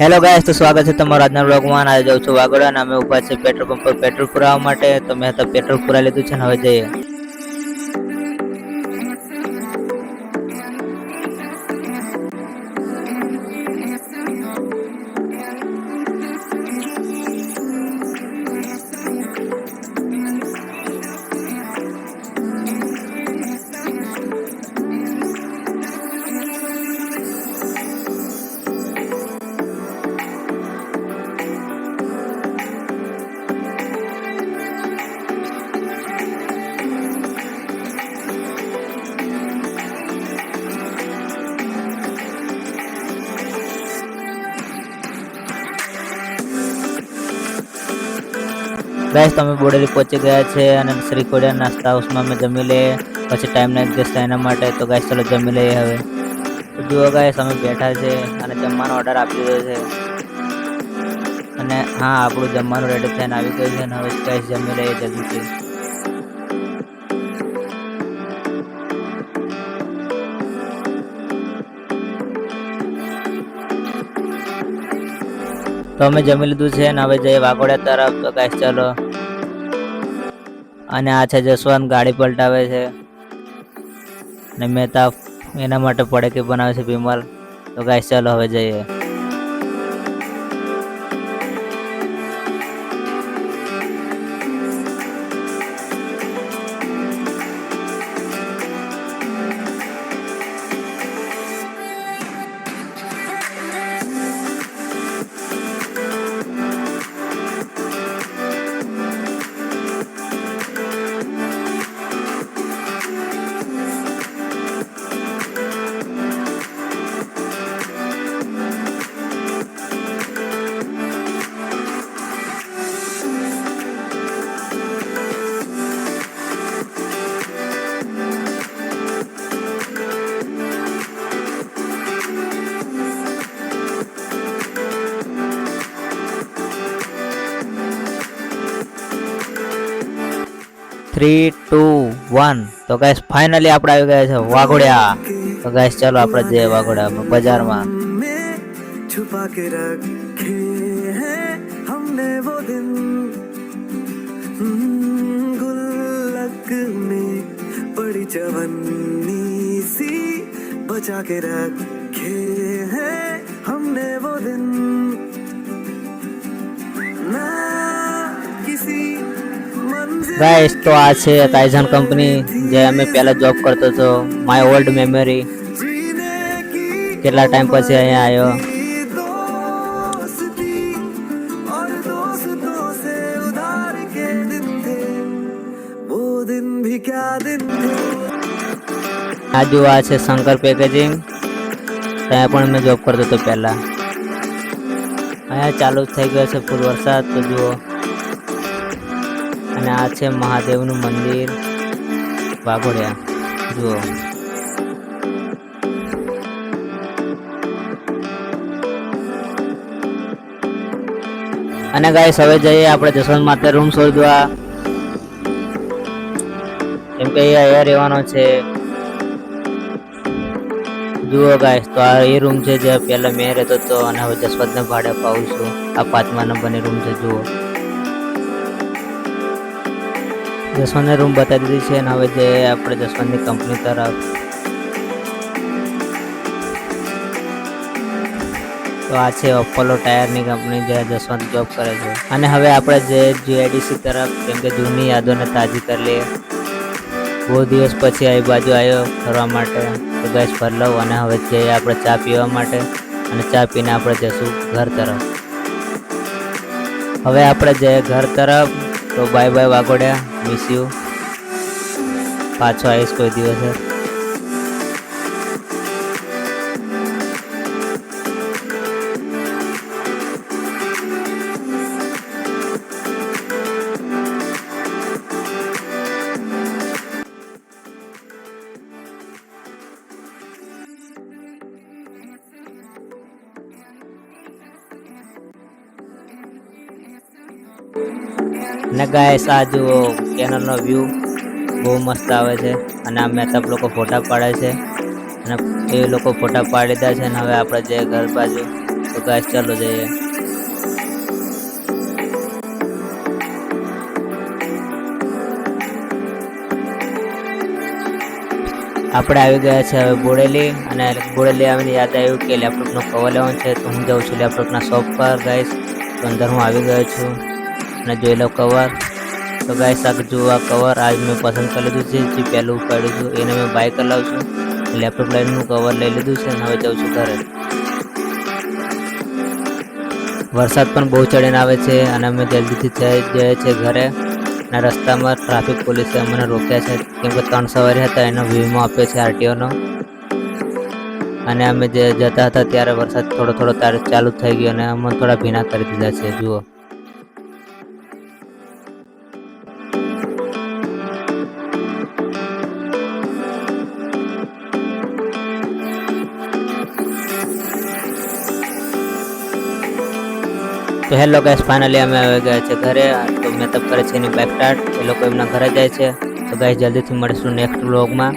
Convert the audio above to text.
Hello guys, તો સ્વાગત છે તમારું આજના વ્લોગમાં. આજે જાઉં છું વાગોડા અને અમે ઊભા છે પેટ્રોલ પંપ પર પેટ્રોલ પુરાવવા માટે. તો મેં તો પેટ્રોલ પુરા લીધું છે ને હવે જઈએ. ગાઈસ, તો અમે બોડેલી પહોંચી ગયા છે અને શ્રી ખોડિયાર નાસ્તા હાઉસમાં અમે જમી લઈએ, પછી ટાઈમ ના એડજસ્ટ થાય એના માટે. તો ગાઈસ ચલો જમી લઈએ હવે. તો જુઓ ગાઈસ, અમે બેઠા છે અને જમવાનો ઓર્ડર આપી દીધો છે અને હા, આપણું જમવાનું રેડી થઈને આવી ગયું છે અને હવે ગાઈસ જમી લઈએ જલ્દીથી. તો અમે જમી લીધું છે અને હવે જઈએ વાઘોડિયા તરફ. તો ગાઈસ ચાલો. અને આ છે જસવંત, ગાડી પલટાવે છે અને મહેતા એના માટે પડેકી બનાવે છે વિમલ. તો ગાઈસ ચાલો હવે જઈએ. Three two one. तो गाइस फाइनली આપણે આવી ગયા છે વાઘોડિયા. તો ગાइस ચાલો આપણે જઈએ વાઘોડિયા બજારમાં. છુપા કે રખે હે हमने वो दिन गुल्लक में पड़ी जवानी सी बचा के रखे हैं हमने वो दिन ना किसी. ગાઈસ, તો આ છે તાઇઝન કંપની જે અમે પહેલા જોબ કરતો હતો. My old memory. કેટલા ટાઈમ પછી અહીંયા આવ્યો. આજુ આ છે શંકર પેકેજિંગ. ત્યાં પણ મેં જોબ કરતો હતો પહેલા. અહીંયા ચાલુ થઈ ગયો છે ફૂલ વરસાદ. તો જુઓ. અને આ છે મહાદેવનું મંદિર વાઘોડિયા. જુઓ. અને ગાઈસ હવે જઈએ આપણે જસવંત માતા રૂમ શોધવા, કેમ કે અહીંયા રહેવાનો છે. જુઓ ગાઈસ, તો આ એ રૂમ છે જે પહેલા મેં રહેતો હતો અને હવે જસવંતને ભાડે પાઉં છું. આ 5મા નંબરની રૂમ છે. જુઓ, જસવંતને રૂમ બતાવી દીધી છે અને હવે જઈએ આપણે જસવંતની કંપની તરફ. તો આ છે અપોલો ટાયરની કંપની જ્યાં જસવંત જોબ કરે છે. અને હવે આપણે જઈએ જીઆઈડીસી તરફ, કેમ કે જૂની યાદોને તાજી કરી લઈએ. બહુ દિવસ પછી આ બાજુ આવ્યો ફરવા માટે. તો ગાઈસ ફર લઉં અને હવે જઈએ આપણે ચા પીવા માટે અને ચા પીને આપણે જઈશું ઘર તરફ. હવે આપણે જઈએ ઘર તરફ. તો bye bye Waghodia, miss you. પાછો આવીશ કોઈ દિવસે. અને ગાઈસ આ જુઓ કેનલનો વ્યૂ બહુ મસ્ત આવે છે અને આ મહેતાબ લોકો ફોટા પાડે છે અને એ લોકો ફોટા પાડી દીધા છે અને હવે આપણે જે ઘર બાજુ તો તો ગાઈસ ચાલો જઈએ. આપણે આવી ગયા છે હવે બોડેલી, અને બોડેલી આવીને યાદ આવ્યું કે લેપટોપનો કવર લેવાનો છે, તો હું જાઉં છું લેપટોપના શોપ પર ગાઈસ. તો અંદર હું આવી ગયો છું અને જોઈ લો કવર. તો ગાઈસ આ જુઓ આ કવર આજ મેં પસંદ કરી લીધું છે, જે પહેલું ઉપાડ્યું છું એને મેં બાય કરી લાવું છું. લેપટોપ લાઈનનું કવર લઈ લીધું છે અને હવે જાઉં છું ઘરે. વરસાદ પણ બહુ ચડીને આવે છે અને અમે જલ્દીથી જઈએ છીએ ઘરે. અને રસ્તામાં ટ્રાફિક પોલીસે અમને રોક્યા છે, કેમ કે 3 સવારી હતા એનો વીમો આપ્યો છે આરટીઓનો. અને અમે જે જતા હતા ત્યારે વરસાદ થોડો ચાલુ થઈ ગયો અને અમને થોડા ભીના કરી દીધા છે. જુઓ તો હેલો ગાઈસ, ફાઇનલી અમે આવી ગયા છે ઘરે. તો મેં તબ કરે છે એની બાઇક સ્ટાર્ટ, એ લોકો એમના ઘરે જાય છે. તો ગાઈસ જલ્દીથી મળીશું નેક્સ્ટ વ્લોગમાં.